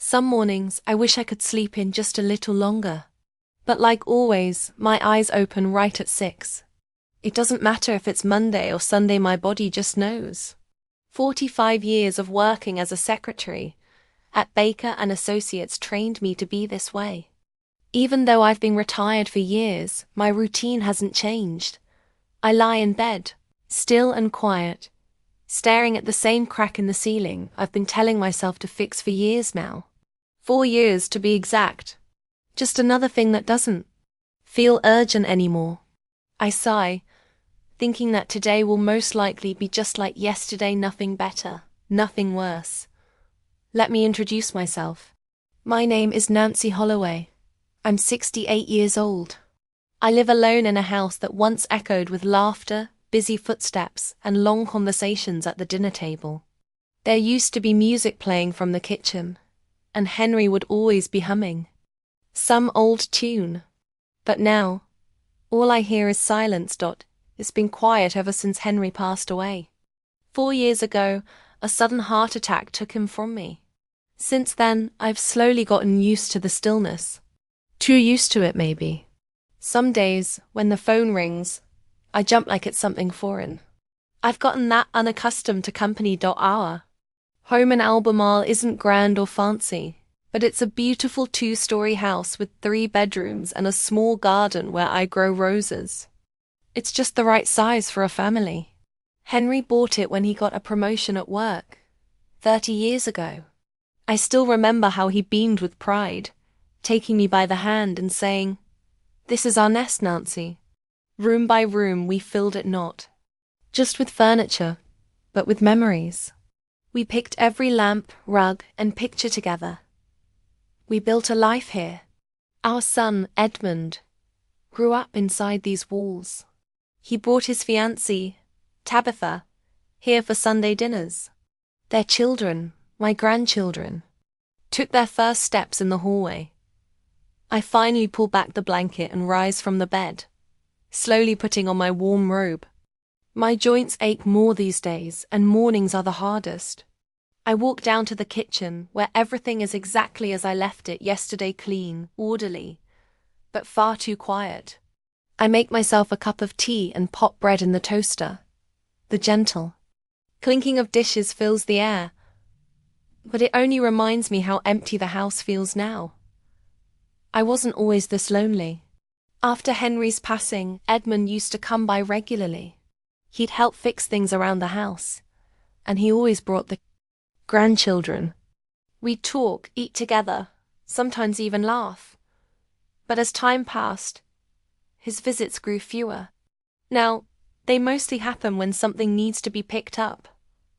Some mornings I wish I could sleep in just a little longer. But like always, my eyes open right at 6. It doesn't matter if it's Monday or Sunday, my body just knows. 45 years of working as a secretary at Baker and Associates trained me to be this way. Even though I've been retired for years, my routine hasn't changed. I lie in bed, still and quiet, staring at the same crack in the ceiling I've been telling myself to fix for years now. 4 years to be exact. Just another thing that doesn't feel urgent anymore. I sigh, thinking that today will most likely be just like yesterday, nothing better, nothing worse. Let me introduce myself. My name is Nancy Holloway. I'm 68 years old. I live alone in a house that once echoed with laughter, busy footsteps, and long conversations at the dinner table. There used to be music playing from the kitchen, and Henry would always be humming some old tune. But now, all I hear is silence. It's been quiet ever since Henry passed away. 4 years ago, a sudden heart attack took him from me. Since then, I've slowly gotten used to the stillness. Too used to it, maybe. Some days, when the phone rings, I jump like it's something foreign. I've gotten that unaccustomed to company. Our home in Albemarle isn't grand or fancy, but it's a beautiful 2-story house with 3 bedrooms and a small garden where I grow roses. It's just the right size for a family. Henry bought it when he got a promotion at work, 30 years ago. I still remember how he beamed with pride, taking me by the hand and saying, "This is our nest, Nancy." Room by room we filled it not just with furniture, but with memories. We picked every lamp, rug, and picture together. We built a life here. Our son, Edmund, grew up inside these walls. He brought his fiancée, Tabitha, here for Sunday dinners. Their children, my grandchildren, took their first steps in the hallway. I finally pull back the blanket and rise from the bed, slowly putting on my warm robe. My joints ache more these days, and mornings are the hardest. I walk down to the kitchen, where everything is exactly as I left it yesterday, clean, orderly, but far too quiet. I make myself a cup of tea and pop bread in the toaster. The gentle clinking of dishes fills the air, but it only reminds me how empty the house feels now. I wasn't always this lonely. After Henry's passing, Edmund used to come by regularly. He'd help fix things around the house, and he always brought the grandchildren. We'd talk, eat together, sometimes even laugh. But as time passed, his visits grew fewer. Now, they mostly happen when something needs to be picked up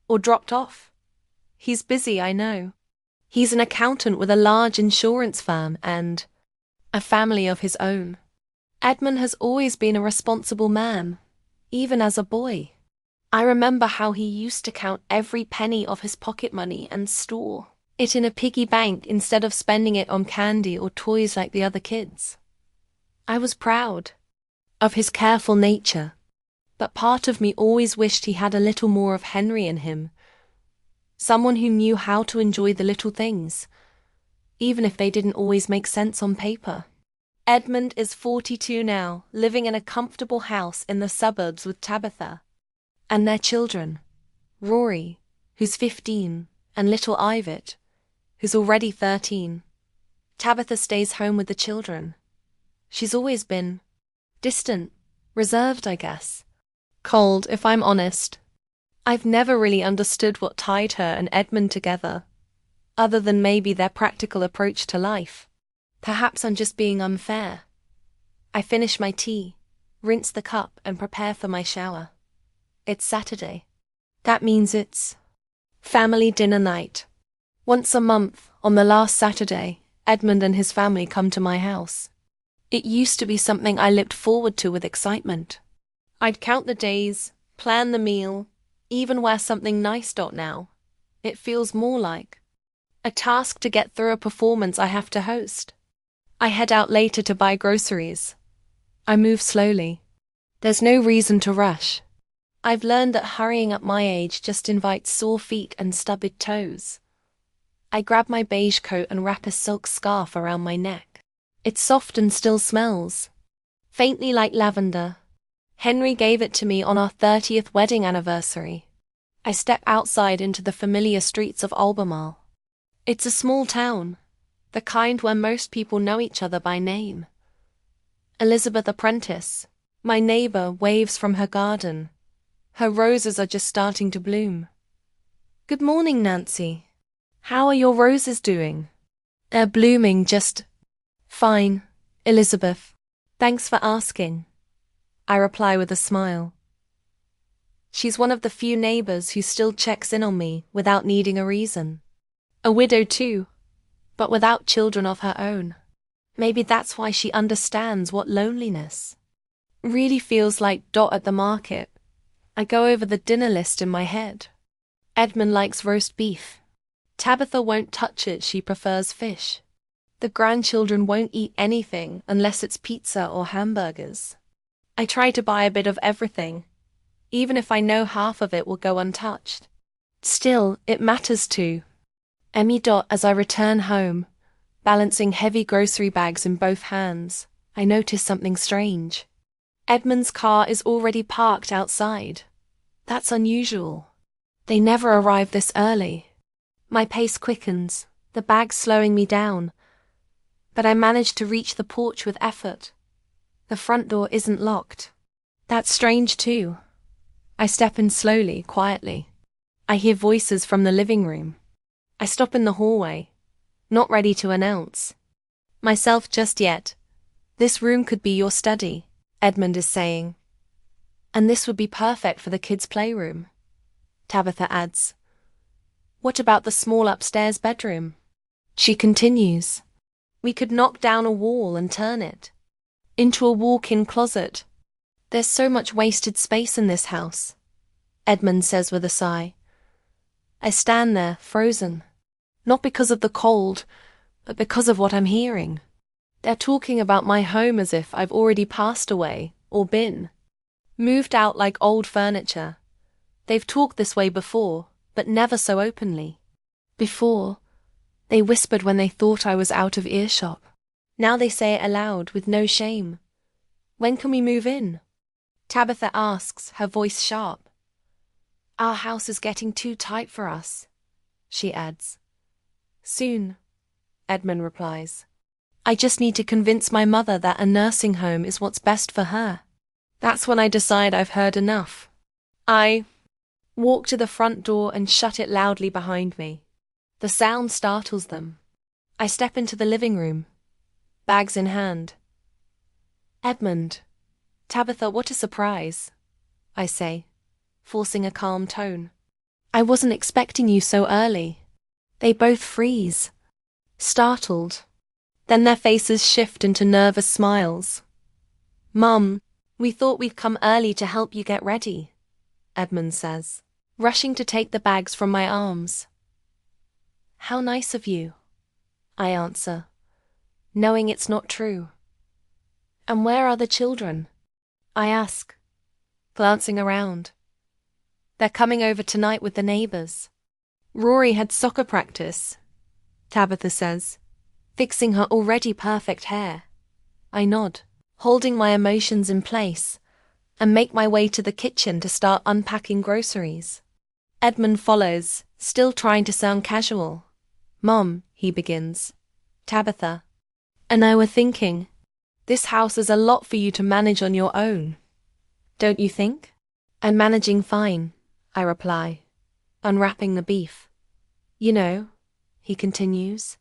or dropped off. He's busy, I know. He's an accountant with a large insurance firm and a family of his own. Edmund has always been a responsible man, even as a boy. I remember how he used to count every penny of his pocket money and store it in a piggy bank instead of spending it on candy or toys like the other kids. I was proud of his careful nature, but part of me always wished he had a little more of Henry in him. Someone who knew how to enjoy the little things, even if they didn't always make sense on paper. Edmund is 42 now, living in a comfortable house in the suburbs with Tabitha and their children, Rory, who's 15, and little Ivet, who's already 13. Tabitha stays home with the children. She's always been distant, reserved, I guess. Cold, if I'm honest. I've never really understood what tied her and Edmund together, other than maybe their practical approach to life. Perhaps I'm just being unfair. I finish my tea, rinse the cup, and prepare for my shower. It's Saturday. That means it's family dinner night. Once a month, on the last Saturday, Edmund and his family come to my house. It used to be something I looked forward to with excitement. I'd count the days, plan the meal, even wear something nice. Now, it feels more like a task to get through a performance I have to host. I head out later to buy groceries. I move slowly. There's no reason to rush. I've learned that hurrying at my age just invites sore feet and stubborn toes. I grab my beige coat and wrap a silk scarf around my neck. It's soft and still smells faintly like lavender. Henry gave it to me on our 30th wedding anniversary. I step outside into the familiar streets of Albemarle. It's a small town, the kind where most people know each other by name. Elizabeth Apprentice, my neighbor, waves from her garden. Her roses are just starting to bloom. Good morning, Nancy. How are your roses doing? They're blooming just fine, Elizabeth. Thanks for asking, I reply with a smile. She's one of the few neighbors who still checks in on me without needing a reason. A widow too, but without children of her own. Maybe that's why she understands what loneliness really feels like. At the market, I go over the dinner list in my head. Edmund likes roast beef. Tabitha won't touch it, she prefers fish. The grandchildren won't eat anything unless it's pizza or hamburgers. I try to buy a bit of everything, even if I know half of it will go untouched. Still, it matters too. Emmy. As I return home, balancing heavy grocery bags in both hands, I notice something strange. Edmund's car is already parked outside. That's unusual. They never arrive this early. My pace quickens, the bag slowing me down, but I manage to reach the porch with effort. The front door isn't locked. That's strange too. I step in slowly, quietly. I hear voices from the living room. I stop in the hallway, not ready to announce myself just yet. This room could be your study, Edmund is saying. And this would be perfect for the kids' playroom, Tabitha adds. What about the small upstairs bedroom? She continues. We could knock down a wall and turn it into a walk-in closet. There's so much wasted space in this house, Edmund says with a sigh. I stand there, frozen. Not because of the cold, but because of what I'm hearing. They're talking about my home as if I've already passed away, or been moved out like old furniture. They've talked this way before, but never so openly. Before, they whispered when they thought I was out of earshot. Now they say it aloud with no shame. When can we move in? Tabitha asks, her voice sharp. Our house is getting too tight for us, she adds. Soon, Edmund replies. I just need to convince my mother that a nursing home is what's best for her. That's when I decide I've heard enough. I walk to the front door and shut it loudly behind me. The sound startles them. I step into the living room, bags in hand. Edmund, Tabitha, what a surprise, I say, forcing a calm tone. I wasn't expecting you so early. They both freeze, startled. Then their faces shift into nervous smiles. Mum, we thought we'd come early to help you get ready, Edmund says, rushing to take the bags from my arms. How nice of you, I answer, knowing it's not true. And where are the children? I ask, glancing around. They're coming over tonight with the neighbors. Rory had soccer practice, Tabitha says, fixing her already perfect hair. I nod, holding my emotions in place, and make my way to the kitchen to start unpacking groceries. Edmund follows, still trying to sound casual. Mom, he begins. Tabitha and I were thinking, this house is a lot for you to manage on your own. Don't you think? I'm managing fine, I reply, unwrapping the beef. You know, he continues,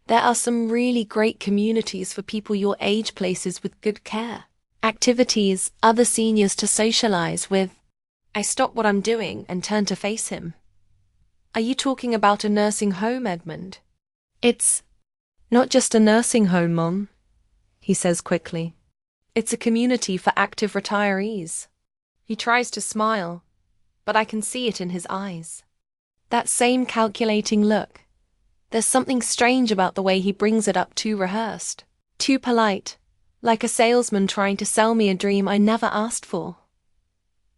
there are some really great communities for people your age, places with good care, activities, other seniors to socialize with. I stop what I'm doing and turn to face him. Are you talking about a nursing home, Edmund? It's not just a nursing home, Mom, he says quickly. It's a community for active retirees. He tries to smile, but I can see it in his eyes. That same calculating look. There's something strange about the way he brings it up, too rehearsed, too polite, like a salesman trying to sell me a dream I never asked for.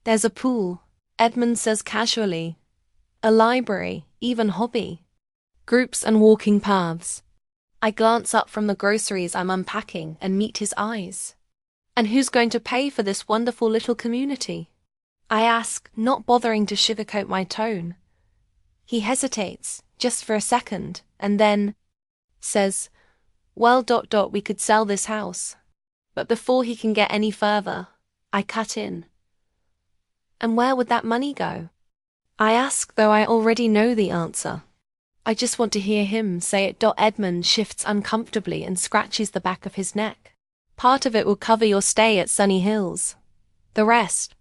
There's a pool, Edmund says casually, a library, even hobby. groups and walking paths. I glance up from the groceries I'm unpacking and meet his eyes. And who's going to pay for this wonderful little community? I ask, not bothering to sugarcoat my tone. He hesitates, just for a second, and then says, well, we could sell this house. But before he can get any further, I cut in. And where would that money go? I ask, though I already know the answer. I just want to hear him say it. Edmund shifts uncomfortably and scratches the back of his neck. Part of it will cover your stay at Sunny Hills. The rest,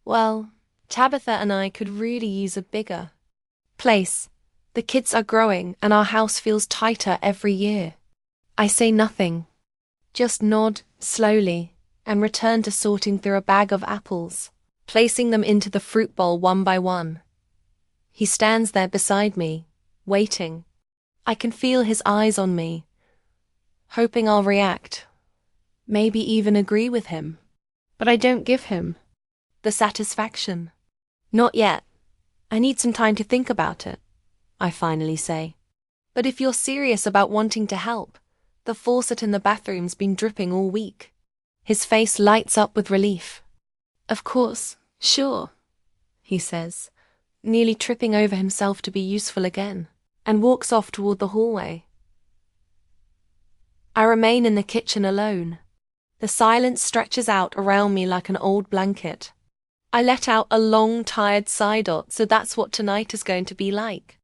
well, Tabitha and I could really use a bigger place. The kids are growing and our house feels tighter every year. I say nothing, just nod slowly and return to sorting through a bag of apples, placing them into the fruit bowl one by one. He stands there beside me, waiting. I can feel his eyes on me, hoping I'll react, maybe even agree with him. But I don't give him the satisfaction. Not yet. I need some time to think about it, I finally say. But if you're serious about wanting to help, the faucet in the bathroom's been dripping all week. His face lights up with relief. Of course, sure, he says, nearly tripping over himself to be useful again, and walks off toward the hallway. I remain in the kitchen alone. The silence stretches out around me like an old blanket. I let out a long, tired sigh. So that's what tonight is going to be like.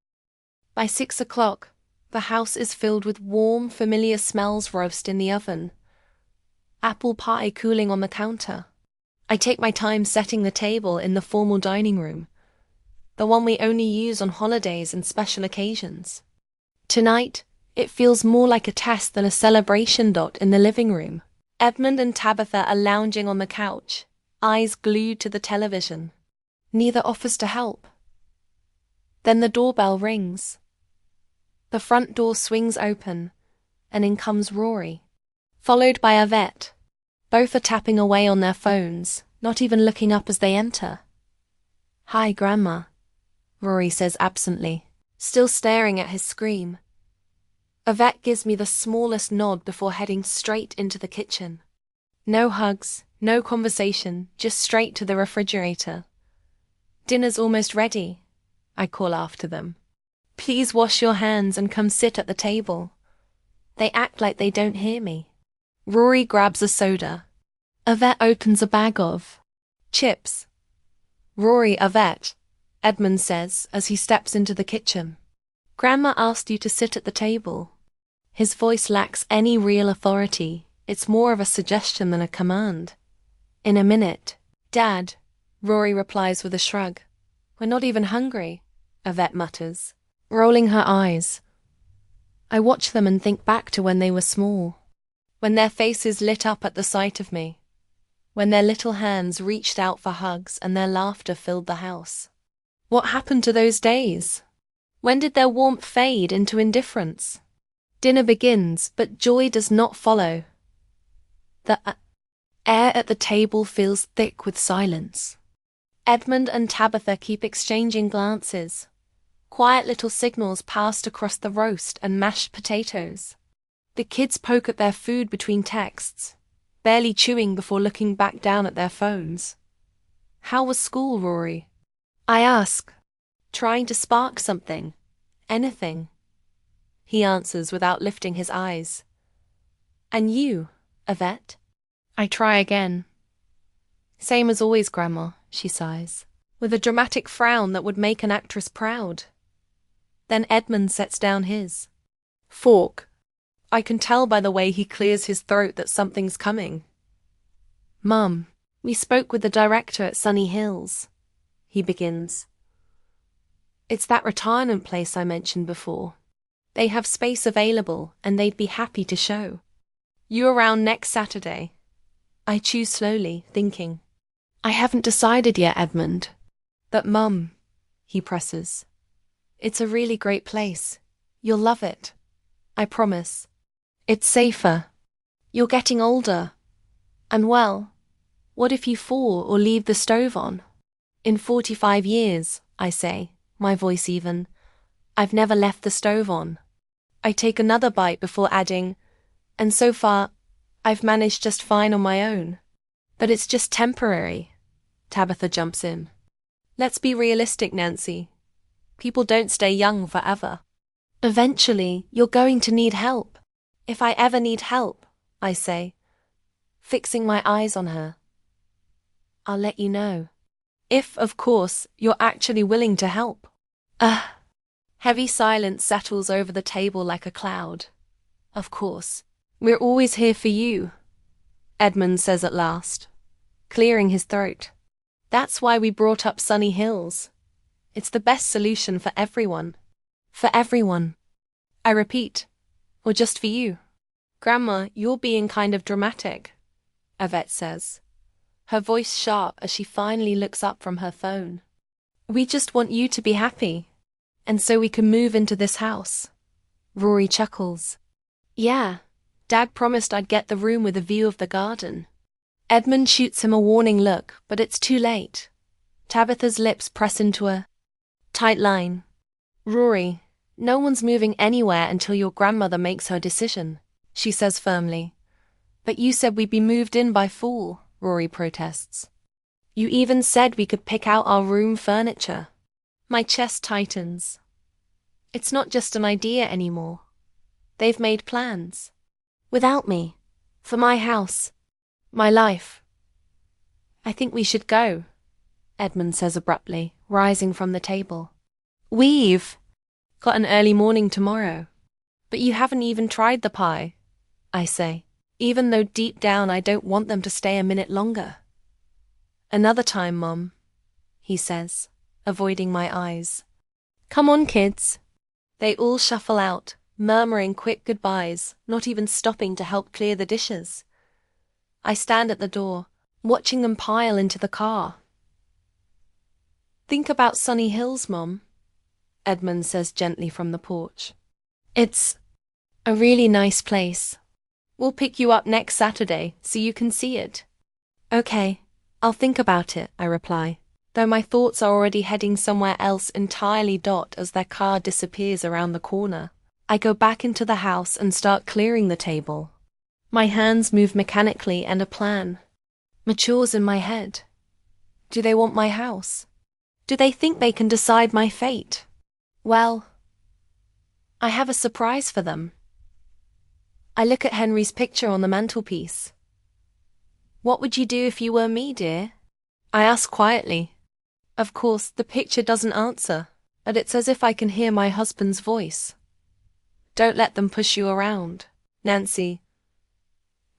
By 6 o'clock, the house is filled with warm, familiar smells. Roast in the oven, apple pie cooling on the counter. I take my time setting the table in the formal dining room, the one we only use on holidays and special occasions. Tonight, it feels more like a test than a celebration. In the living room, Edmund and Tabitha are lounging on the couch, eyes glued to the television. Neither offers to help. Then the doorbell rings. The front door swings open, and in comes Rory, followed by Yvette. Both are tapping away on their phones, not even looking up as they enter. Hi, Grandma, Rory says absently, still staring at his screen. Yvette gives me the smallest nod before heading straight into the kitchen. No hugs, no conversation, just straight to the refrigerator. Dinner's almost ready, I call after them. Please wash your hands and come sit at the table. They act like they don't hear me. Rory grabs a soda. Yvette opens a bag of chips. Rory, Yvette, Edmund says as he steps into the kitchen. Grandma asked you to sit at the table. His voice lacks any real authority. It's more of a suggestion than a command. In a minute, Dad, Rory replies with a shrug. We're not even hungry, Yvette mutters, rolling her eyes. I watch them and think back to when they were small, when their faces lit up at the sight of me, when their little hands reached out for hugs and their laughter filled the house. What happened to those days? When did their warmth fade into indifference? Dinner begins, but joy does not follow. The air at the table feels thick with silence. Edmund and Tabitha keep exchanging glances. Quiet little signals passed across the roast and mashed potatoes. The kids poke at their food between texts, barely chewing before looking back down at their phones. How was school, Rory? I ask, trying to spark something, anything. He answers without lifting his eyes. And you, Yvette? I try again. Same as always, Grandma, she sighs, with a dramatic frown that would make an actress proud. Then Edmund sets down his fork. I can tell by the way he clears his throat that something's coming. Mum, we spoke with the director at Sunny Hills, he begins. It's that retirement place I mentioned before. They have space available and they'd be happy to show. You around next Saturday? I chew slowly, thinking. I haven't decided yet, Edmund. But Mum, he presses. It's a really great place. You'll love it. I promise. It's safer. You're getting older. And well, what if you fall or leave the stove on? In 45 years, I say, my voice even, I've never left the stove on. I take another bite before adding, and so far, I've managed just fine on my own. But it's just temporary. Tabitha jumps in. Let's be realistic, Nancy. People don't stay young forever. Eventually, you're going to need help. If I ever need help, I say, fixing my eyes on her, I'll let you know. If, of course, you're actually willing to help. Heavy silence settles over the table like a cloud. Of course. We're always here for you, Edmund says at last, clearing his throat. That's why we brought up Sunny Hills. It's the best solution for everyone. For everyone. I repeat, or just for you. Grandma, you're being kind of dramatic, Yvette says, her voice sharp as she finally looks up from her phone. We just want you to be happy, and so we can move into this house. Rory chuckles. Yeah, Dad promised I'd get the room with a view of the garden. Edmund shoots him a warning look, but it's too late. Tabitha's lips press into a tight line. Rory, no one's moving anywhere until your grandmother makes her decision, she says firmly. But you said we'd be moved in by fall, Rory protests. You even said we could pick out our room furniture. My chest tightens. It's not just an idea anymore. They've made plans. Without me. For my house. My life. I think we should go, Edmund says abruptly, rising from the table. We've got an early morning tomorrow. But you haven't even tried the pie, I say, even though deep down I don't want them to stay a minute longer. Another time, Mom, he says, avoiding my eyes. Come on, kids. They all shuffle out, murmuring quick goodbyes, not even stopping to help clear the dishes. I stand at the door, watching them pile into the car. Think about Sunny Hills, Mom, Edmund says gently from the porch. It's a really nice place. We'll pick you up next Saturday so you can see it. Okay, I'll think about it, I reply, though my thoughts are already heading somewhere else entirely. As their car disappears around the corner, I go back into the house and start clearing the table. My hands move mechanically and a plan matures in my head. Do they want my house? Do they think they can decide my fate? Well, I have a surprise for them. I look at Henry's picture on the mantelpiece. What would you do if you were me, dear? I ask quietly. Of course, the picture doesn't answer, but it's as if I can hear my husband's voice. Don't let them push you around, Nancy.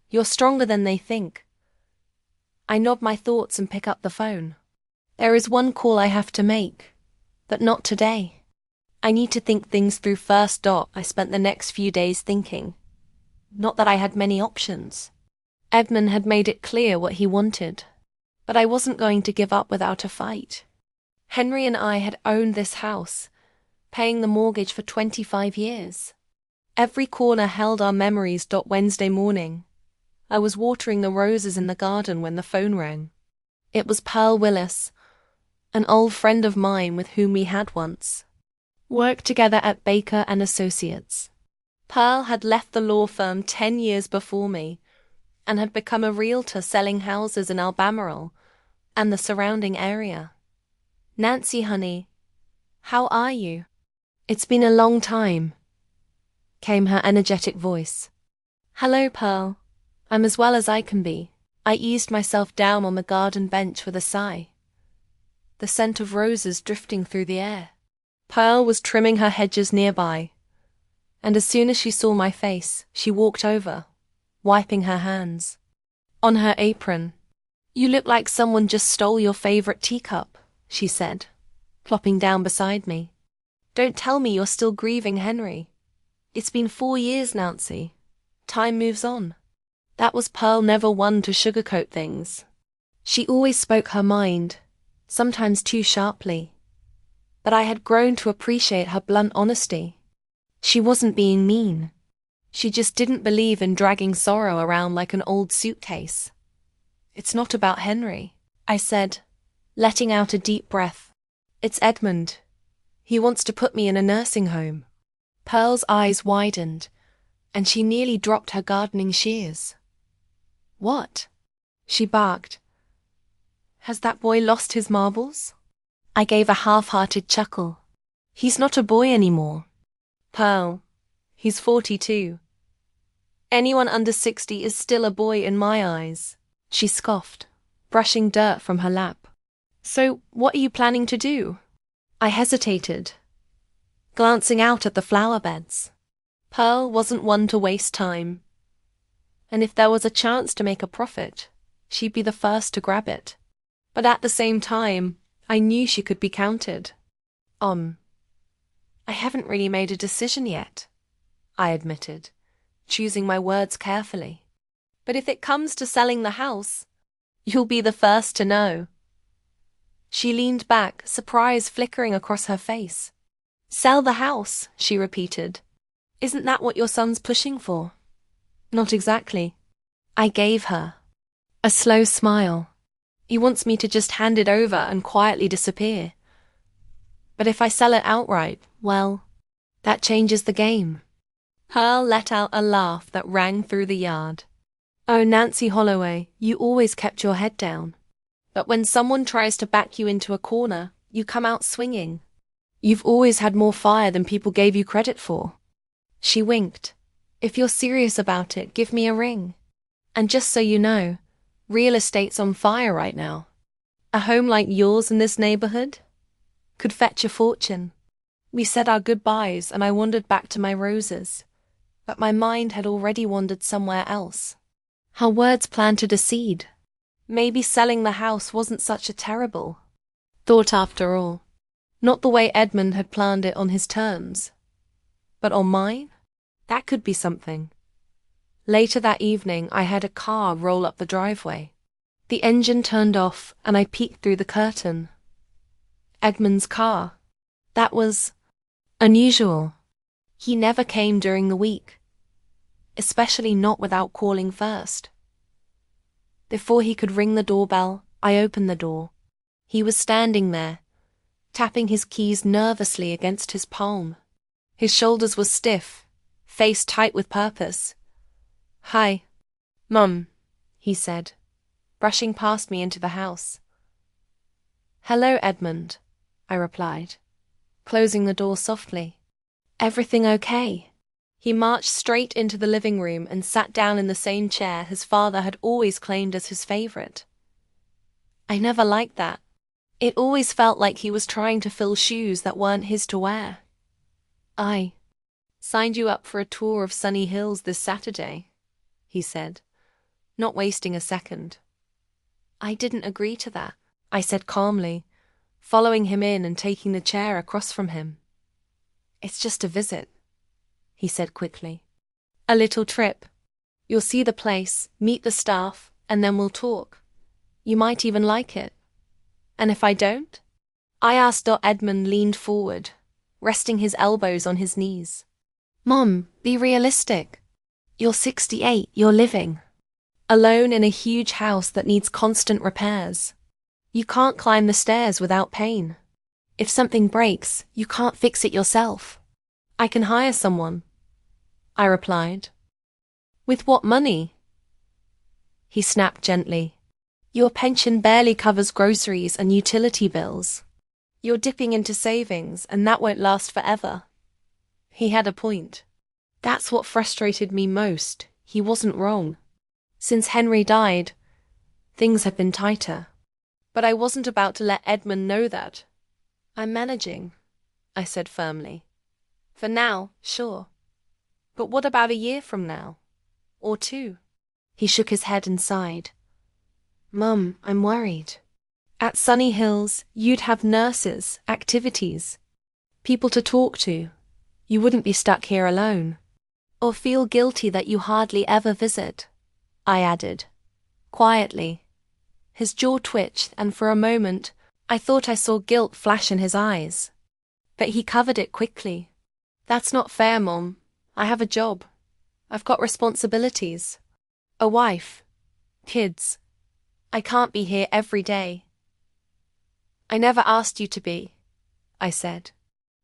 You're stronger than they think. I nod my thoughts and pick up the phone. There is one call I have to make, but not today. I need to think things through first. I spent the next few days thinking. Not that I had many options. Edmund had made it clear what he wanted, but I wasn't going to give up without a fight. Henry and I had owned this house, paying the mortgage for 25 years. Every corner held our memories. Wednesday morning, I was watering the roses in the garden when the phone rang. It was Pearl Willis, an old friend of mine with whom we had once worked together at Baker and Associates. Pearl had left the law firm 10 years before me and had become a realtor selling houses in Albemarle and the surrounding area. Nancy, honey, how are you? It's been a long time, came her energetic voice. Hello, Pearl. I'm as well as I can be. I eased myself down on the garden bench with a sigh, the scent of roses drifting through the air. Pearl was trimming her hedges nearby, and as soon as she saw my face, she walked over, wiping her hands. On her apron, You look like someone just stole your favorite teacup, she said, plopping down beside me. Don't tell me you're still grieving Henry. It's been 4 years, Nancy. Time moves on. That was Pearl, never one to sugarcoat things. She always spoke her mind, sometimes too sharply. But I had grown to appreciate her blunt honesty. She wasn't being mean. She just didn't believe in dragging sorrow around like an old suitcase. It's not about Henry, I said, letting out a deep breath. It's Edmund. He wants to put me in a nursing home. Pearl's eyes widened, and she nearly dropped her gardening shears. What? She barked. Has that boy lost his marbles? I gave a half-hearted chuckle. He's not a boy anymore. Pearl, he's 42. Anyone under 60 is still a boy in my eyes, she scoffed, brushing dirt from her lap. So, what are you planning to do? I hesitated, glancing out at the flower beds. Pearl wasn't one to waste time, and if there was a chance to make a profit, she'd be the first to grab it. But at the same time, I knew she could be counted on. I haven't really made a decision yet, I admitted, choosing my words carefully. But if it comes to selling the house, you'll be the first to know. She leaned back, surprise flickering across her face. Sell the house, she repeated. Isn't that what your son's pushing for? Not exactly. I gave her a slow smile. He wants me to just hand it over and quietly disappear. But if I sell it outright, well, that changes the game. Pearl let out a laugh that rang through the yard. Oh, Nancy Holloway, you always kept your head down. But when someone tries to back you into a corner, you come out swinging. You've always had more fire than people gave you credit for. She winked. If you're serious about it, give me a ring. And just so you know, real estate's on fire right now. A home like yours in this neighborhood could fetch a fortune. We said our goodbyes and I wandered back to my roses, but my mind had already wandered somewhere else. Her words planted a seed. Maybe selling the house wasn't such a terrible thought after all. Not the way Edmund had planned it on his terms, but on mine? That could be something. Later that evening, I had a car roll up the driveway. The engine turned off and I peeked through the curtain. Edmund's car. That was unusual. He never came during the week, especially not without calling first. Before he could ring the doorbell, I opened the door. He was standing there, tapping his keys nervously against his palm. His shoulders were stiff, face tight with purpose. Hi, Mum, he said, brushing past me into the house. Hello, Edmund, I replied, closing the door softly. Everything okay? He marched straight into the living room and sat down in the same chair his father had always claimed as his favorite. I never liked that. It always felt like he was trying to fill shoes that weren't his to wear. I signed you up for a tour of Sunny Hills this Saturday, he said, not wasting a second. I didn't agree to that, I said calmly, following him in and taking the chair across from him. It's just a visit, he said quickly. A little trip. You'll see the place, meet the staff, and then we'll talk. You might even like it. And if I don't? I asked. Edmund leaned forward, resting his elbows on his knees. Mom, be realistic. You're 68, you're living alone in a huge house that needs constant repairs. You can't climb the stairs without pain. If something breaks, you can't fix it yourself. I can hire someone, I replied. With what money? He snapped gently. Your pension barely covers groceries and utility bills. You're dipping into savings, and that won't last forever. He had a point. That's what frustrated me most. He wasn't wrong. Since Henry died, things had been tighter. But I wasn't about to let Edmund know that. I'm managing, I said firmly. For now, sure. But what about a year from now? Or 2? He shook his head and sighed. Mum, I'm worried. At Sunny Hills, you'd have nurses, activities, people to talk to. You wouldn't be stuck here alone. Or feel guilty that you hardly ever visit, I added, quietly. His jaw twitched, and for a moment, I thought I saw guilt flash in his eyes. But he covered it quickly. That's not fair, Mom. I have a job. I've got responsibilities. A wife. Kids. I can't be here every day. I never asked you to be, I said.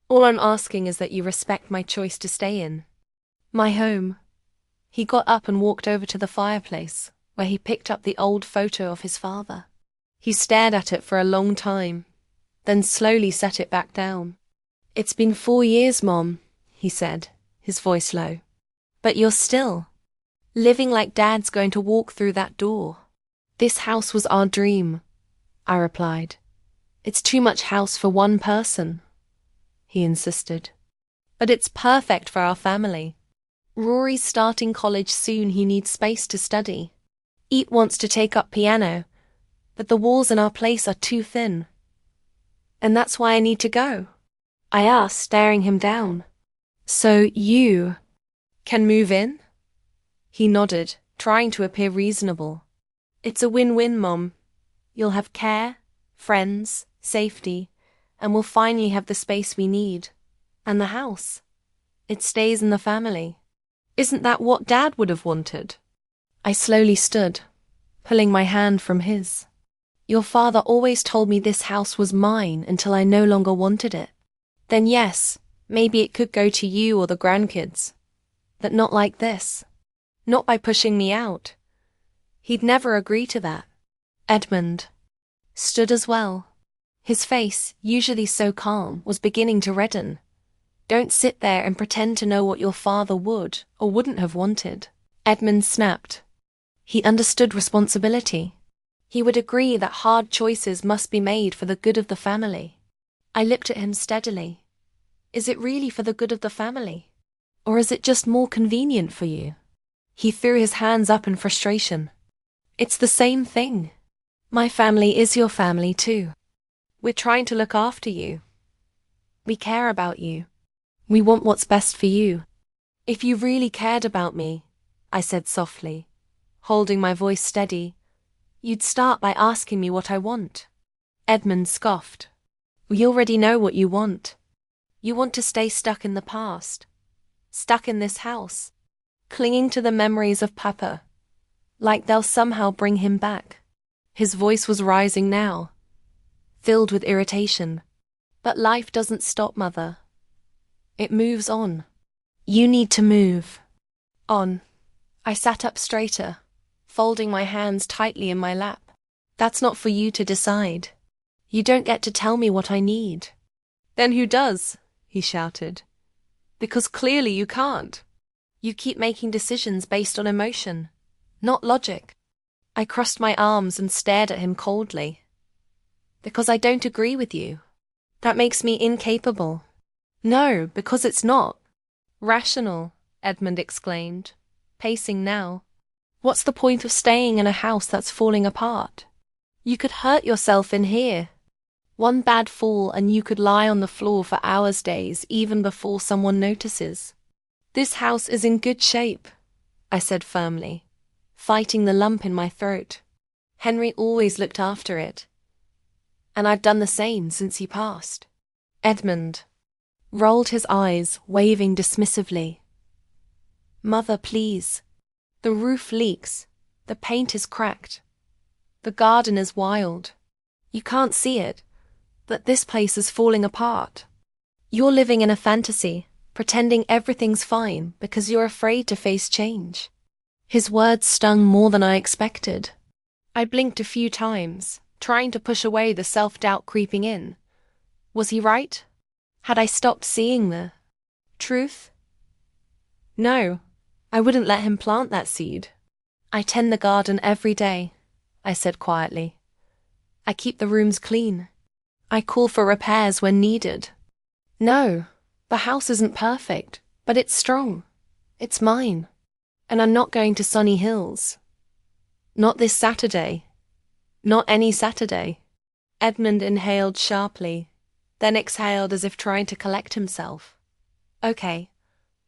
All I'm asking is that you respect my choice to stay in my home. He got up and walked over to the fireplace, where he picked up the old photo of his father. He stared at it for a long time, then slowly set it back down. "It's been 4 years, Mom," he said, his voice low. "But you're still living like Dad's going to walk through that door." "This house was our dream," I replied. "It's too much house for one person," he insisted. "But it's perfect for our family. Rory's starting college soon. He needs space to study. Eat wants to take up piano, but the walls in our place are too thin. And that's why I need to go," I asked, staring him down. "So you can move in?" He nodded, trying to appear reasonable. "It's a win-win, Mom. You'll have care, friends, safety, and we'll finally have the space we need. And the house, it stays in the family. Isn't that what Dad would have wanted?" I slowly stood, pulling my hand from his. "Your father always told me this house was mine until I no longer wanted it. Then yes, maybe it could go to you or the grandkids. But not like this. Not by pushing me out. He'd never agree to that." Edmund stood as well. His face, usually so calm, was beginning to redden. "Don't sit there and pretend to know what your father would or wouldn't have wanted," Edmund snapped. He understood responsibility. He would agree that hard choices must be made for the good of the family. I looked at him steadily. "Is it really for the good of the family? Or is it just more convenient for you?" He threw his hands up in frustration. "It's the same thing. My family is your family too. We're trying to look after you. We care about you. We want what's best for you. If you really cared about me," I said softly, holding my voice steady, "you'd start by asking me what I want." Edmund scoffed. "We already know what you want. You want to stay stuck in the past. Stuck in this house. Clinging to the memories of Papa. Like they'll somehow bring him back." His voice was rising now, filled with irritation. "But life doesn't stop, Mother. It moves on. You need to move on." I sat up straighter, folding my hands tightly in my lap. "That's not for you to decide. You don't get to tell me what I need." "Then who does?" he shouted. "Because clearly you can't. You keep making decisions based on emotion, not logic." I crossed my arms and stared at him coldly. "Because I don't agree with you. That makes me incapable." "No, because it's not rational," Edmund exclaimed, pacing now. "What's the point of staying in a house that's falling apart? You could hurt yourself in here. One bad fall and you could lie on the floor for hours, days, even before someone notices." "This house is in good shape," I said firmly, fighting the lump in my throat. "Henry always looked after it. And I've done the same since he passed." Edmund rolled his eyes, waving dismissively. "Mother, please. The roof leaks. The paint is cracked. The garden is wild. You can't see it, but this place is falling apart. You're living in a fantasy, pretending everything's fine because you're afraid to face change." His words stung more than I expected. I blinked a few times, trying to push away the self-doubt creeping in. Was he right? Had I stopped seeing the truth? No, I wouldn't let him plant that seed. "I tend the garden every day," I said quietly. "I keep the rooms clean. I call for repairs when needed. No, the house isn't perfect, but it's strong. It's mine. And I'm not going to Sunny Hills. Not this Saturday. Not any Saturday." Edmund inhaled sharply, then exhaled as if trying to collect himself. "Okay,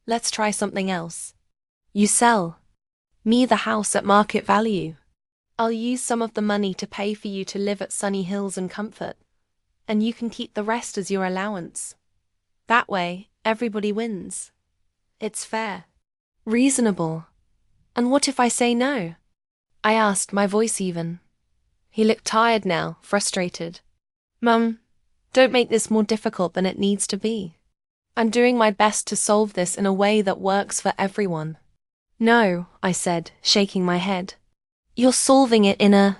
let's try something else. You sell me the house at market value. I'll use some of the money to pay for you to live at Sunny Hills in comfort, and you can keep the rest as your allowance. That way, everybody wins. It's fair. Reasonable. And what if I say no?" I asked, my voice even. He looked tired now, frustrated. "Mum, don't make this more difficult than it needs to be." I'm doing my best to solve this in a way that works for everyone. No, I said, shaking my head. You're solving it in a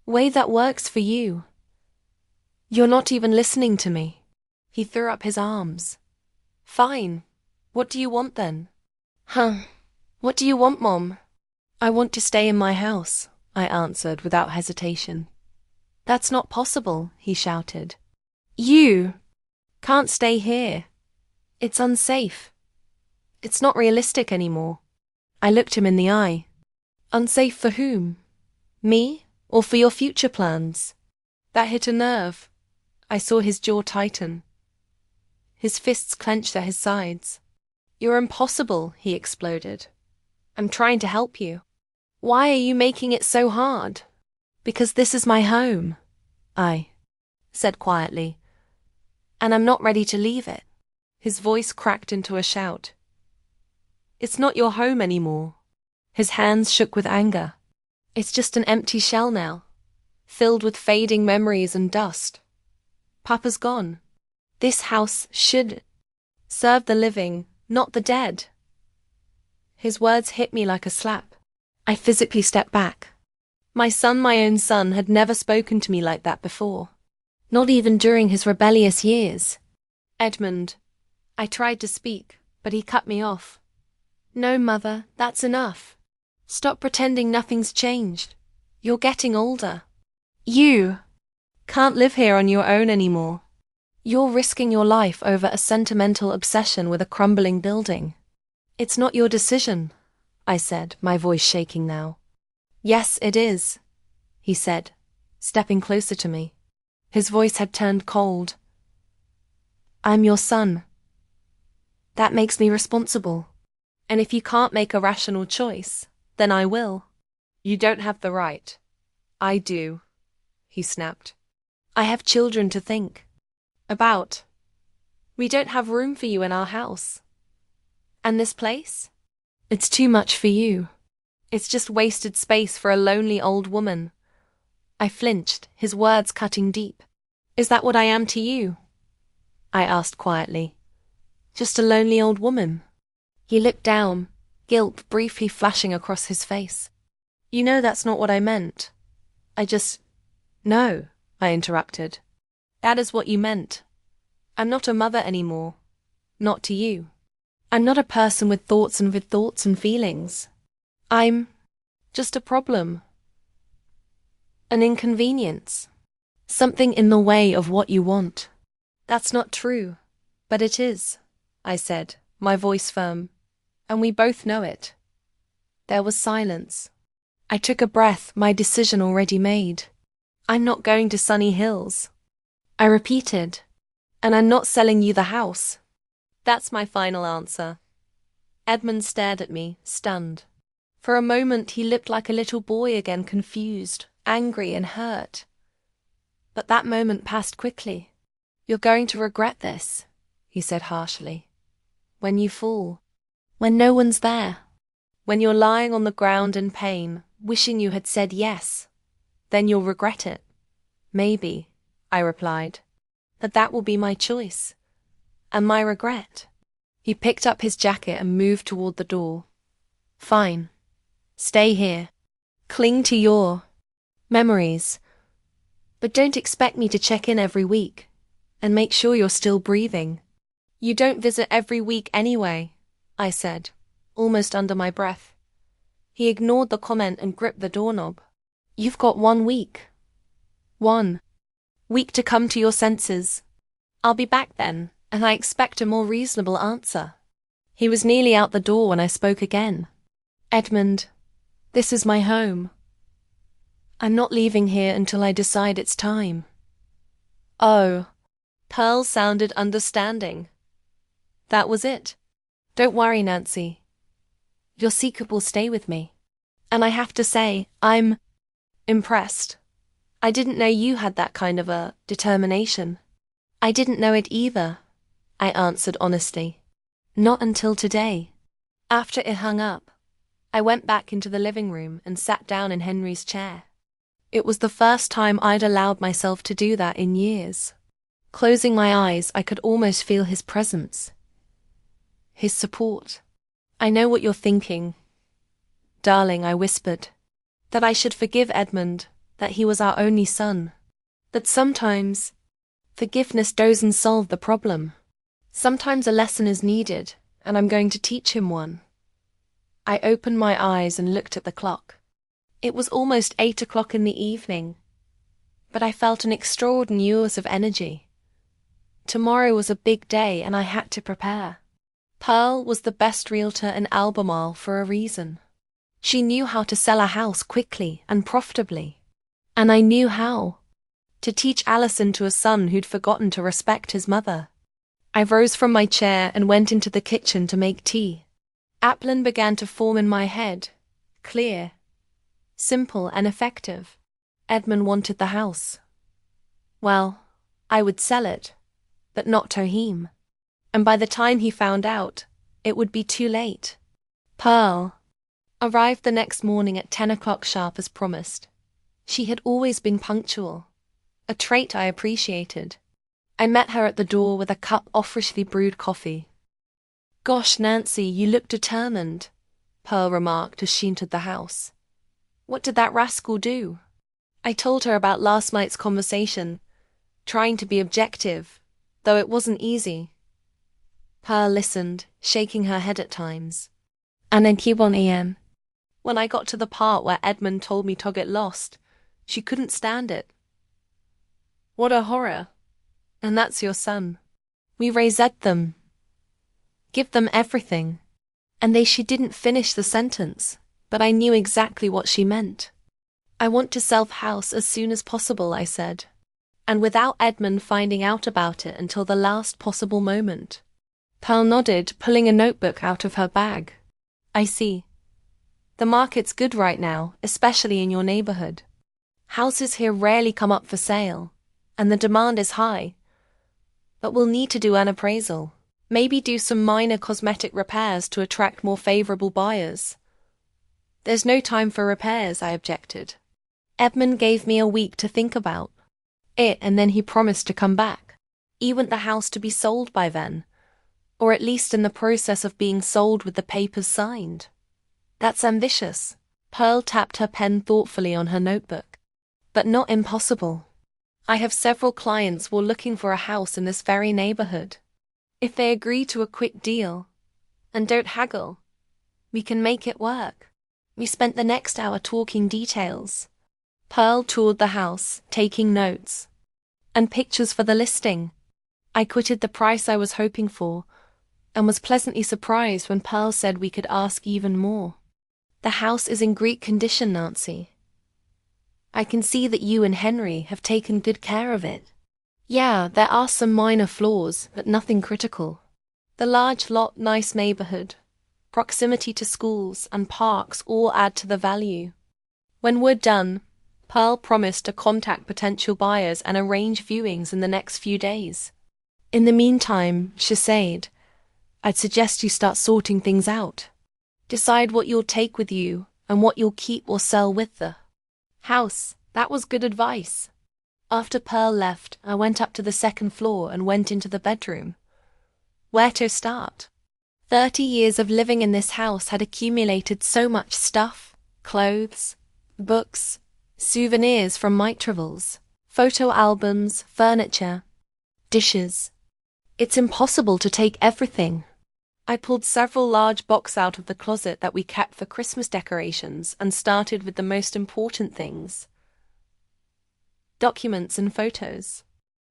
way that works for you. You're not even listening to me. He threw up his arms. Fine. What do you want then? What do you want, Mom? I want to stay in my house, I answered without hesitation. That's not possible, he shouted. You can't stay here. It's unsafe. It's not realistic anymore. I looked him in the eye. Unsafe for whom? Me, or for your future plans? That hit a nerve. I saw his jaw tighten. His fists clenched at his sides. You're impossible, he exploded. I'm trying to help you. Why are you making it so hard? Because this is my home, I said quietly. And I'm not ready to leave it. His voice cracked into a shout. It's not your home anymore. His hands shook with anger. It's just an empty shell now, filled with fading memories and dust. Papa's gone. This house should serve the living, not the dead. His words hit me like a slap. I physically stepped back. My own son, had never spoken to me like that before. Not even during his rebellious years. Edmund. I tried to speak, but he cut me off. No, Mother, that's enough. Stop pretending nothing's changed. You're getting older. You can't live here on your own anymore. You're risking your life over a sentimental obsession with a crumbling building. It's not your decision, I said, my voice shaking now. Yes, it is, he said, stepping closer to me. His voice had turned cold. I'm your son. That makes me responsible. And if you can't make a rational choice, then I will. You don't have the right. I do, he snapped. I have children to think about. We don't have room for you in our house. And this place? It's too much for you. It's just wasted space for a lonely old woman. I flinched, his words cutting deep. Is that what I am to you? I asked quietly. Just a lonely old woman? He looked down, guilt briefly flashing across his face. You know that's not what I meant. No, I interrupted. That is what you meant. I'm not a mother anymore. Not to you. I'm not a person with thoughts and feelings. I'm just a problem. An inconvenience. Something in the way of what you want. That's not true, but it is, I said, my voice firm. And we both know it. There was silence. I took a breath, my decision already made. I'm not going to Sunny Hills. I repeated. And I'm not selling you the house. That's my final answer. Edmund stared at me, stunned. For a moment he looked like a little boy again, confused, angry and hurt. But that moment passed quickly. You're going to regret this, he said harshly. When you fall. When no one's there. When you're lying on the ground in pain, wishing you had said yes. Then you'll regret it. Maybe, I replied. But that will be my choice. And my regret. He picked up his jacket and moved toward the door. Fine. Stay here. Cling to your memories. But don't expect me to check in every week. And make sure you're still breathing. You don't visit every week anyway, I said, almost under my breath. He ignored the comment and gripped the doorknob. You've got 1 week. 1 week to come to your senses. I'll be back then, and I expect a more reasonable answer. He was nearly out the door when I spoke again. Edmund, this is my home. I'm not leaving here until I decide it's time. Oh, Pearl sounded understanding. That was it. Don't worry, Nancy. Your secret will stay with me. And I have to say, I'm impressed. I didn't know you had that kind of a determination. I didn't know it either, I answered honestly. Not until today. After it hung up, I went back into the living room and sat down in Henry's chair. It was the first time I'd allowed myself to do that in years. Closing my eyes, I could almost feel his presence, his support. I know what you're thinking. Darling, I whispered. That I should forgive Edmund, that he was our only son. That sometimes forgiveness doesn't solve the problem. Sometimes a lesson is needed, and I'm going to teach him one. I opened my eyes and looked at the clock. It was almost 8 o'clock in the evening, but I felt an extraordinary use of energy. Tomorrow was a big day and I had to prepare. Pearl was the best realtor in Albemarle for a reason. She knew how to sell a house quickly and profitably. And I knew how to teach Allison to a son who'd forgotten to respect his mother. I rose from my chair and went into the kitchen to make tea. A plan began to form in my head, clear, simple and effective. Edmund wanted the house. Well, I would sell it, but not to him. And by the time he found out, it would be too late. Pearl arrived the next morning at 10 o'clock sharp as promised. She had always been punctual, a trait I appreciated. I met her at the door with a cup of freshly brewed coffee. Gosh, Nancy, you look determined, Pearl remarked as she entered the house. What did that rascal do? I told her about last night's conversation, trying to be objective, though it wasn't easy. Pearl listened, shaking her head at times. And then keep on Ian. When I got to the part where Edmund told me to get lost, she couldn't stand it. What a horror. And that's your son. We raised them. Give them everything. And she didn't finish the sentence, but I knew exactly what she meant. I want to sell the house as soon as possible, I said. And without Edmund finding out about it until the last possible moment. Pearl nodded, pulling a notebook out of her bag. I see. The market's good right now, especially in your neighborhood. Houses here rarely come up for sale, and the demand is high. But we'll need to do an appraisal. Maybe do some minor cosmetic repairs to attract more favorable buyers. There's no time for repairs, I objected. Edmund gave me a week to think about it, and then he promised to come back. He want the house to be sold by then, or at least in the process of being sold with the papers signed. That's ambitious. Pearl tapped her pen thoughtfully on her notebook. But not impossible. I have several clients who are looking for a house in this very neighborhood. If they agree to a quick deal, and don't haggle, we can make it work. We spent the next hour talking details. Pearl toured the house, taking notes and pictures for the listing. I quoted the price I was hoping for, and was pleasantly surprised when Pearl said we could ask even more. The house is in great condition, Nancy. I can see that you and Henry have taken good care of it. Yeah, there are some minor flaws, but nothing critical. The large lot, nice neighborhood, proximity to schools and parks all add to the value. When we're done, Pearl promised to contact potential buyers and arrange viewings in the next few days. In the meantime, she said, I'd suggest you start sorting things out. Decide what you'll take with you and what you'll keep or sell with the house. That was good advice. After Pearl left, I went up to the second floor and went into the bedroom. Where to start? 30 years of living in this house had accumulated so much stuff, clothes, books, souvenirs from my travels, photo albums, furniture, dishes. It's impossible to take everything. I pulled several large boxes out of the closet that we kept for Christmas decorations and started with the most important things. Documents and photos.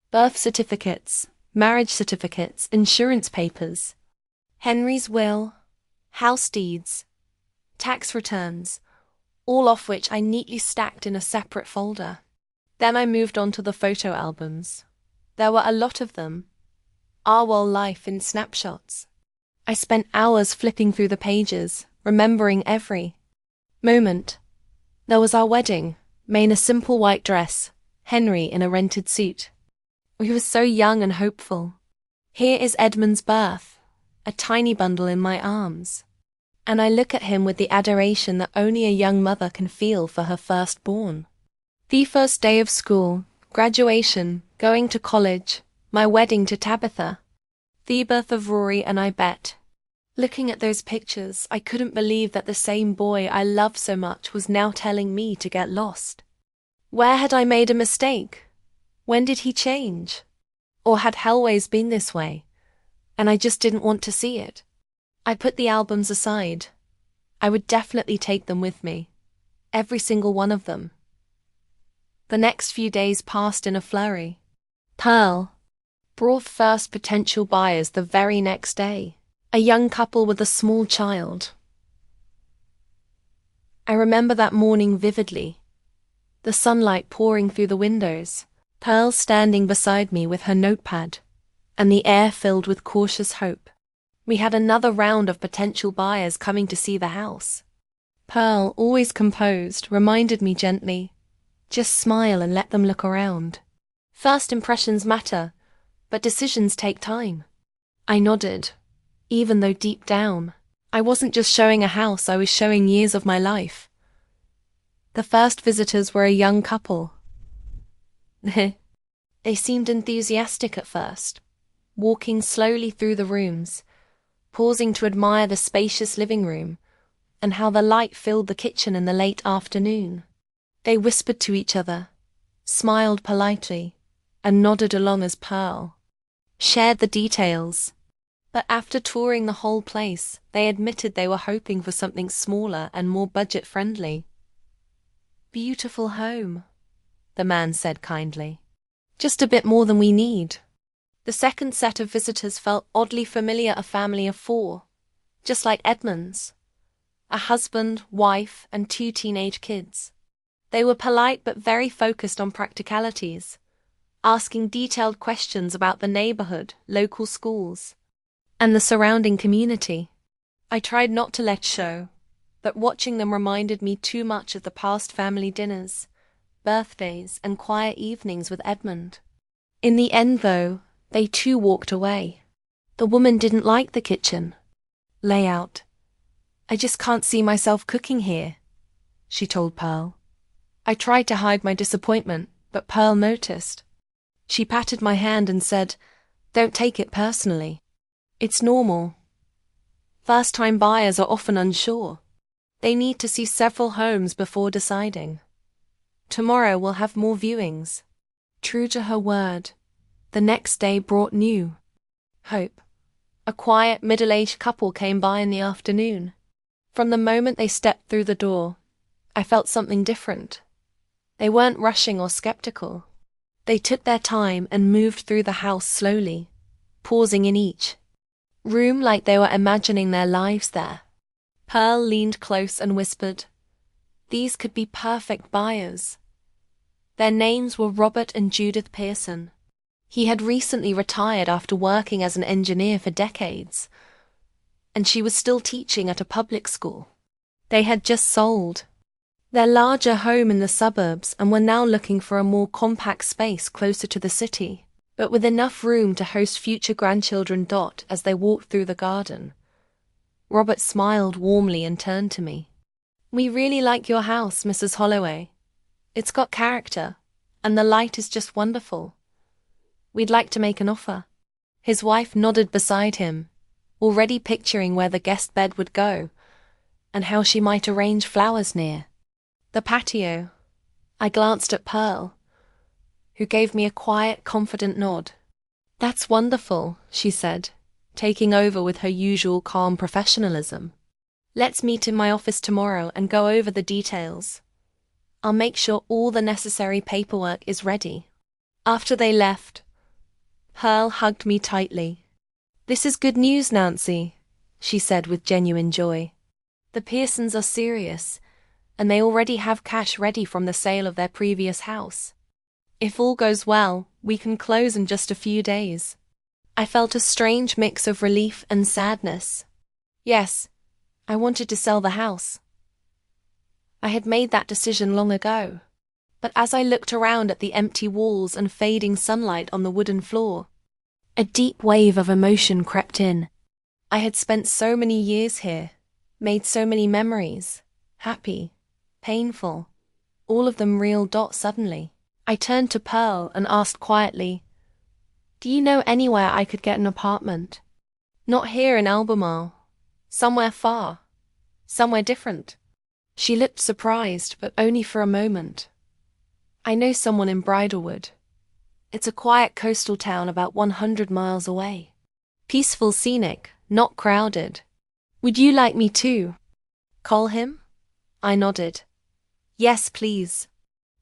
Birth certificates, marriage certificates, insurance papers, Henry's will, house deeds, tax returns, all of which I neatly stacked in a separate folder. Then I moved on to the photo albums. There were a lot of them. Our whole life in snapshots. I spent hours flipping through the pages, remembering every moment. There was our wedding, me in a simple white dress, Henry in a rented suit. We were so young and hopeful. Here is Edmund's birth, a tiny bundle in my arms. And I look at him with the adoration that only a young mother can feel for her firstborn. The first day of school, graduation, going to college, my wedding to Tabitha, the birth of Rory and I bet. Looking at those pictures, I couldn't believe that the same boy I loved so much was now telling me to get lost. Where had I made a mistake? When did he change? Or had hell always been this way, and I just didn't want to see it? I put the albums aside. I would definitely take them with me. Every single one of them. The next few days passed in a flurry. Pearl brought first potential buyers the very next day. A young couple with a small child. I remember that morning vividly. The sunlight pouring through the windows, Pearl standing beside me with her notepad, and the air filled with cautious hope. We had another round of potential buyers coming to see the house. Pearl, always composed, reminded me gently, just smile and let them look around. First impressions matter, but decisions take time. I nodded, even though deep down, I wasn't just showing a house, I was showing years of my life. The first visitors were a young couple. They seemed enthusiastic at first, walking slowly through the rooms, pausing to admire the spacious living room and how the light filled the kitchen in the late afternoon. They whispered to each other, smiled politely, and nodded along as Pearl shared the details. But after touring the whole place, they admitted they were hoping for something smaller and more budget-friendly. Beautiful home, the man said kindly. Just a bit more than we need. The second set of visitors felt oddly familiar, a family of 4, just like Edmund's. A husband, wife, and 2 teenage kids. They were polite but very focused on practicalities, asking detailed questions about the neighborhood, local schools, and the surrounding community. I tried not to let show, but watching them reminded me too much of the past family dinners, birthdays, and quiet evenings with Edmund. In the end, though, they too walked away. The woman didn't like the kitchen layout. I just can't see myself cooking here, she told Pearl. I tried to hide my disappointment, but Pearl noticed. She patted my hand and said, "Don't take it personally. It's normal. First-time buyers are often unsure. They need to see several homes before deciding. Tomorrow we'll have more viewings." True to her word, the next day brought new hope. A quiet, middle-aged couple came by in the afternoon. From the moment they stepped through the door, I felt something different. They weren't rushing or skeptical. They took their time and moved through the house slowly, pausing in each room like they were imagining their lives there. Pearl leaned close and whispered, "These could be perfect buyers." Their names were Robert and Judith Pearson. He had recently retired after working as an engineer for decades, and she was still teaching at a public school. They had just sold their larger home in the suburbs and were now looking for a more compact space closer to the city, but with enough room to host future grandchildren. As they walked through the garden, Robert smiled warmly and turned to me. "We really like your house, Mrs. Holloway. It's got character, and the light is just wonderful. We'd like to make an offer." His wife nodded beside him, already picturing where the guest bed would go, and how she might arrange flowers near the patio. I glanced at Pearl, who gave me a quiet, confident nod. "That's wonderful," she said, taking over with her usual calm professionalism. "Let's meet in my office tomorrow and go over the details. I'll make sure all the necessary paperwork is ready." After they left, Pearl hugged me tightly. "This is good news, Nancy," she said with genuine joy. "The Pearsons are serious, and they already have cash ready from the sale of their previous house. If all goes well, we can close in just a few days." I felt a strange mix of relief and sadness. Yes, I wanted to sell the house. I had made that decision long ago. But as I looked around at the empty walls and fading sunlight on the wooden floor, a deep wave of emotion crept in. I had spent so many years here, made so many memories, happy, painful, all of them real. Suddenly, I turned to Pearl and asked quietly, "Do you know anywhere I could get an apartment? Not here in Albemarle, Somewhere far. Somewhere different. She looked surprised, but only for a moment. I know someone in Bridlewood. It's a quiet coastal town about 100 miles away. Peaceful, scenic, not crowded. Would you like me to call him? I nodded. Yes, please.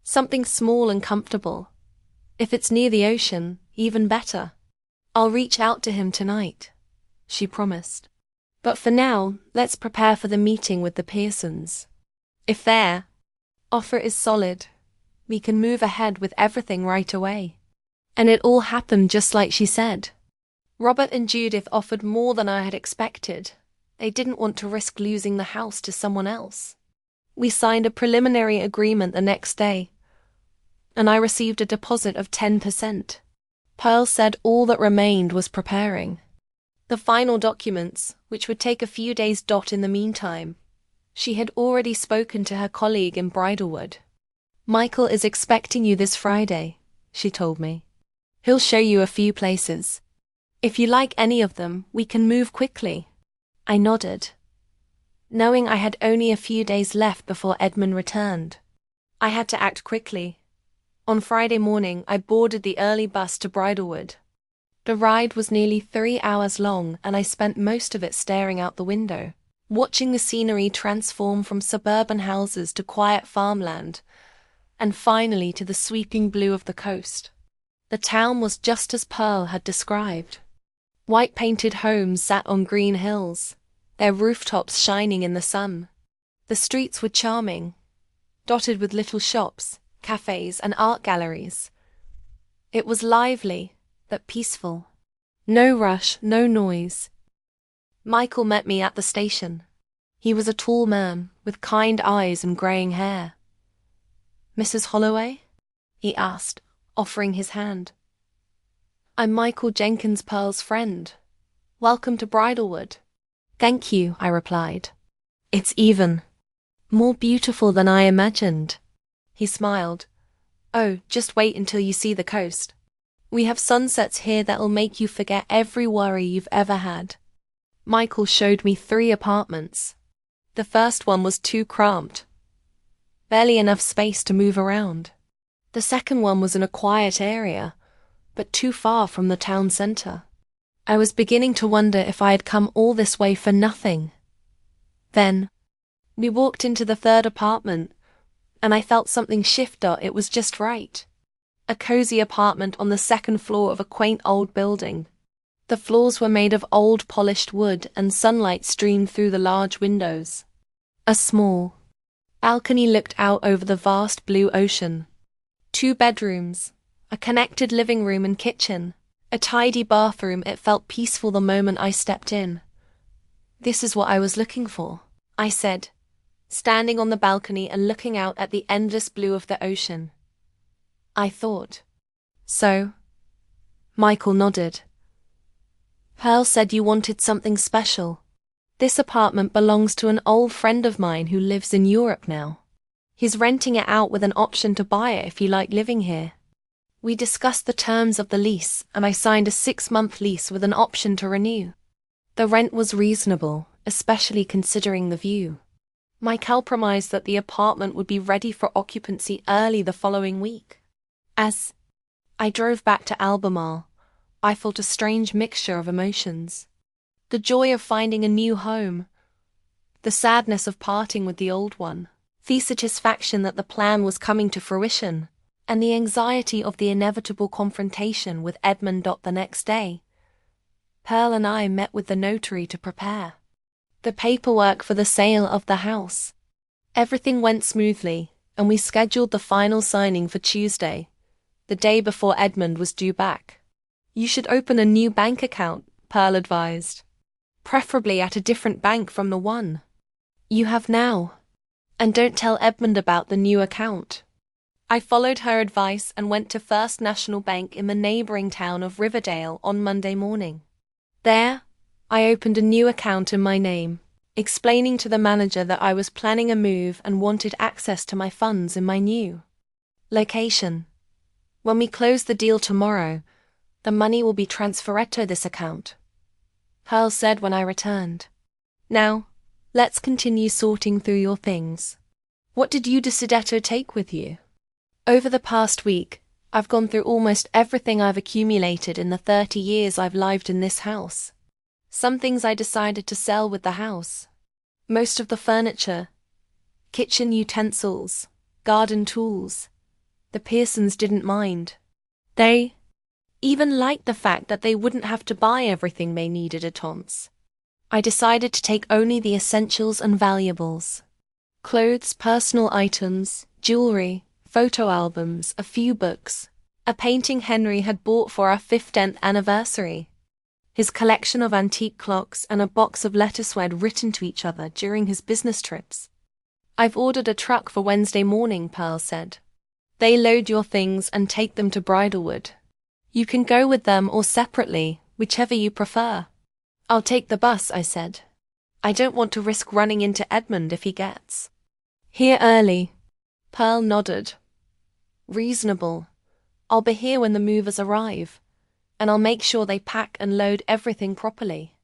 Something small and comfortable. If it's near the ocean, even better. I'll reach out to him tonight, she promised. But for now, let's prepare for the meeting with the Pearsons. If their offer is solid, we can move ahead with everything right away. And it all happened just like she said. Robert and Judith offered more than I had expected. They didn't want to risk losing the house to someone else. We signed a preliminary agreement the next day, and I received a deposit of 10%. Pearl said all that remained was preparing the final documents, which would take a few days. In the meantime, she had already spoken to her colleague in Bridlewood. Michael is expecting you this Friday, she told me. He'll show you a few places. If you like any of them, we can move quickly. I nodded, knowing I had only a few days left before Edmund returned. I had to act quickly. On Friday morning, I boarded the early bus to Bridlewood. The ride was nearly 3 hours long, and I spent most of it staring out the window, watching the scenery transform from suburban houses to quiet farmland, and finally to the sweeping blue of the coast. The town was just as Pearl had described. White-painted homes sat on green hills, their rooftops shining in the sun. The streets were charming, dotted with little shops, cafes, and art galleries. It was lively, but peaceful. No rush, no noise. Michael met me at the station. He was a tall man, with kind eyes and greying hair. "Mrs. Holloway?" he asked, offering his hand. "I'm Michael Jenkins, Pearl's friend. Welcome to Bridlewood." "Thank you," I replied. "It's even more beautiful than I imagined." He smiled. "Oh, just wait until you see the coast. We have sunsets here that'll make you forget every worry you've ever had." Michael showed me 3 apartments. The first one was too cramped, barely enough space to move around. The second one was in a quiet area, but too far from the town centre. I was beginning to wonder if I had come all this way for nothing. Then, we walked into the third apartment, and I felt something shift. It was just right. A cozy apartment on the second floor of a quaint old building. The floors were made of old polished wood, and sunlight streamed through the large windows. A small balcony looked out over the vast blue ocean. 2 bedrooms, a connected living room and kitchen, a tidy bathroom. It felt peaceful the moment I stepped in. "This is what I was looking for," I said, standing on the balcony and looking out at the endless blue of the ocean. I thought. "So?" Michael nodded. "Pearl said you wanted something special. This apartment belongs to an old friend of mine who lives in Europe now. He's renting it out with an option to buy it if you like living here." We discussed the terms of the lease, and I signed a 6-month lease with an option to renew. The rent was reasonable, especially considering the view. Michael promised that the apartment would be ready for occupancy early the following week. As I drove back to Albemarle, I felt a strange mixture of emotions. The joy of finding a new home, the sadness of parting with the old one, the satisfaction that the plan was coming to fruition, and the anxiety of the inevitable confrontation with Edmund. The next day, Pearl and I met with the notary to prepare the paperwork for the sale of the house. Everything went smoothly, and we scheduled the final signing for Tuesday, the day before Edmund was due back. "You should open a new bank account," Pearl advised. "Preferably at a different bank from the one you have now. And don't tell Edmund about the new account." I followed her advice and went to First National Bank in the neighbouring town of Riverdale on Monday morning. There, I opened a new account in my name, explaining to the manager that I was planning a move and wanted access to my funds in my new location. "When we close the deal tomorrow, the money will be transferred to this account," Pearl said when I returned. Now, let's continue sorting through your things. What did you decidetto take with you? Over the past week, I've gone through almost everything I've accumulated in the 30 years I've lived in this house. Some things I decided to sell with the house. Most of the furniture, kitchen utensils, garden tools. The Pearsons didn't mind. They even liked the fact that they wouldn't have to buy everything they needed at once. I decided to take only the essentials and valuables. Clothes, personal items, jewelry, photo albums, a few books, a painting Henry had bought for our 50th anniversary, his collection of antique clocks and a box of letters we'd written to each other during his business trips. I've ordered a truck for Wednesday morning, Pearl said. They load your things and take them to Bridalwood. You can go with them or separately, whichever you prefer. I'll take the bus, I said. I don't want to risk running into Edmund if he gets here early. Pearl nodded. Reasonable. I'll be here when the movers arrive, and I'll make sure they pack and load everything properly.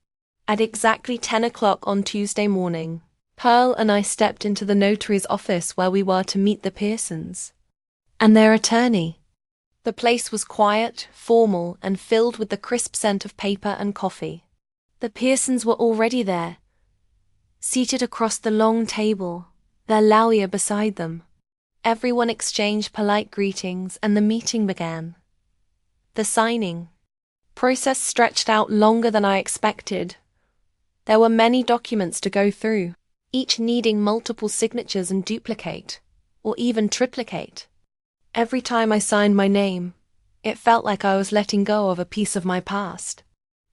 At exactly 10 o'clock on Tuesday morning, Pearl and I stepped into the notary's office where we were to meet the Pearsons and their attorney. The place was quiet, formal, and filled with the crisp scent of paper and coffee. The Pearsons were already there, seated across the long table, their lawyer beside them. Everyone exchanged polite greetings and the meeting began. The signing process stretched out longer than I expected. There were many documents to go through, each needing multiple signatures and duplicate, or even triplicate. Every time I signed my name, it felt like I was letting go of a piece of my past.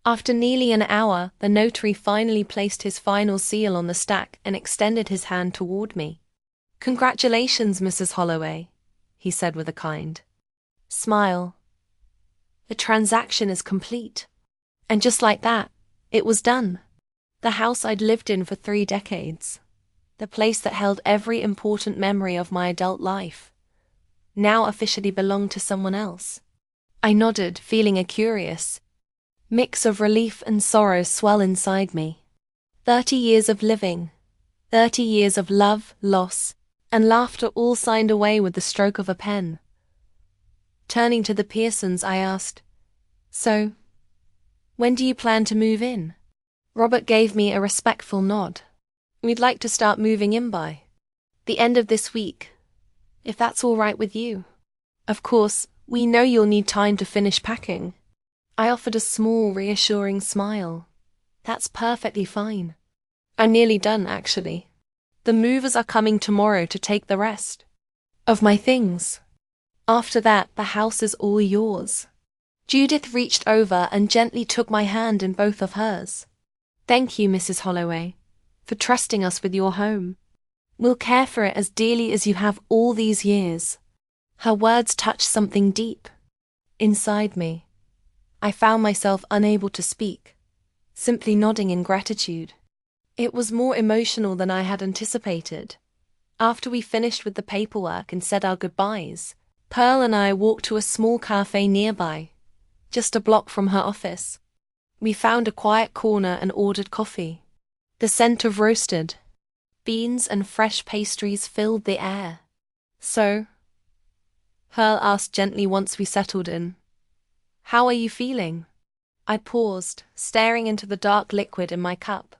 After nearly an hour, the notary finally placed his final seal on the stack and extended his hand toward me. Congratulations, Mrs. Holloway, he said with a kind smile. The transaction is complete. And just like that, it was done. The house I'd lived in for 3 decades, the place that held every important memory of my adult life, now officially belonged to someone else. I nodded, feeling a curious mix of relief and sorrow swell inside me. 30 years of living, 30 years of love, loss, and laughter all signed away with the stroke of a pen. Turning to the Pearsons, I asked, "So, when do you plan to move in?" Robert gave me a respectful nod. "We'd like to start moving in by the end of this week, if that's all right with you. Of course, we know you'll need time to finish packing." I offered a small, reassuring smile. "That's perfectly fine. I'm nearly done, actually. The movers are coming tomorrow to take the rest of my things. After that, the house is all yours." Judith reached over and gently took my hand in both of hers. "Thank you, Mrs. Holloway, for trusting us with your home. We'll care for it as dearly as you have all these years." Her words touched something deep inside me. I found myself unable to speak, simply nodding in gratitude. It was more emotional than I had anticipated. After we finished with the paperwork and said our goodbyes, Pearl and I walked to a small cafe nearby, just a block from her office. We found a quiet corner and ordered coffee. The scent of roasted beans and fresh pastries filled the air. "So," Pearl asked gently once we settled in, "how are you feeling?" I paused, staring into the dark liquid in my cup.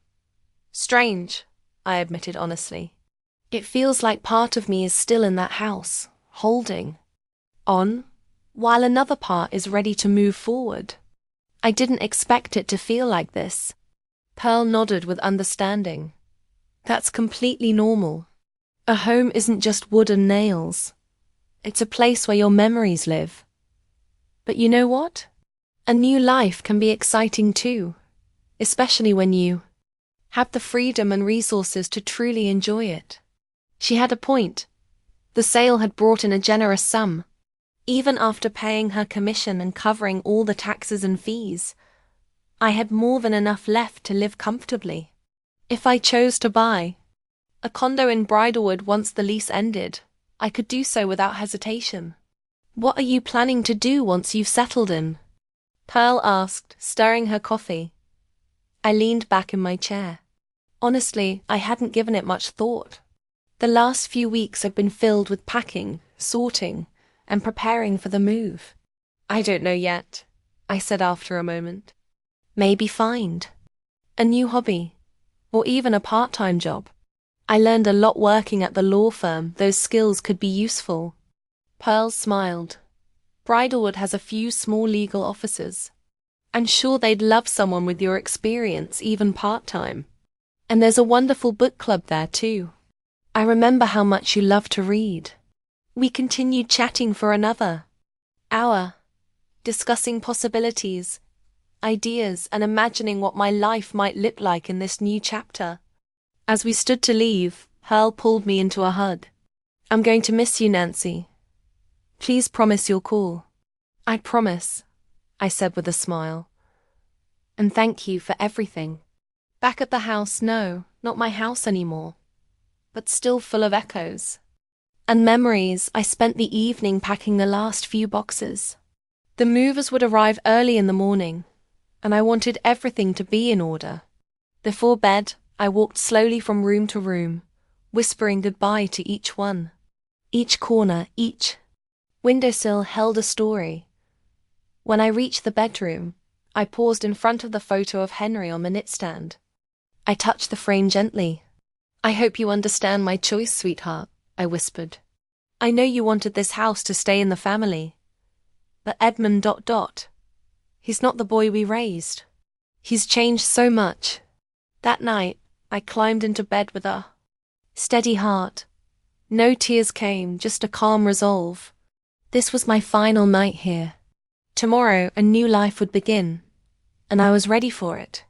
"Strange," I admitted honestly. "It feels like part of me is still in that house, holding on, while another part is ready to move forward. I didn't expect it to feel like this." Pearl nodded with understanding. "That's completely normal. A home isn't just wood and nails. It's a place where your memories live. But you know what? A new life can be exciting too, especially when you have the freedom and resources to truly enjoy it." She had a point. The sale had brought in a generous sum. Even after paying her commission and covering all the taxes and fees, I had more than enough left to live comfortably. If I chose to buy a condo in Bridalwood once the lease ended, I could do so without hesitation. "What are you planning to do once you've settled in?" Pearl asked, stirring her coffee. I leaned back in my chair. Honestly, I hadn't given it much thought. The last few weeks have been filled with packing, sorting, and preparing for the move. I don't know yet, I said after a moment. Maybe find a new hobby, or even a part-time job. I learned a lot working at the law firm. Those skills could be useful. Pearl smiled. Bridalwood has a few small legal offices. I'm sure they'd love someone with your experience, even part-time. And there's a wonderful book club there too. I remember how much you love to read. We continued chatting for another hour, discussing possibilities, ideas, and imagining what my life might look like in this new chapter. As we stood to leave, Pearl pulled me into a hug. I'm going to miss you, Nancy. Please promise you'll call. I promise, I said with a smile. And thank you for everything. Back at the house, no, not my house anymore, but still full of echoes and memories. I spent the evening packing the last few boxes. The movers would arrive early in the morning, and I wanted everything to be in order. Before bed, I walked slowly from room to room, whispering goodbye to each one. Each corner, each windowsill held a story. When I reached the bedroom, I paused in front of the photo of Henry on the nightstand. I touched the frame gently. I hope you understand my choice, sweetheart, I whispered. I know you wanted this house to stay in the family. But Edmund ... he's not the boy we raised. He's changed so much. That night, I climbed into bed with a steady heart. No tears came, just a calm resolve. This was my final night here. Tomorrow, a new life would begin, and I was ready for it.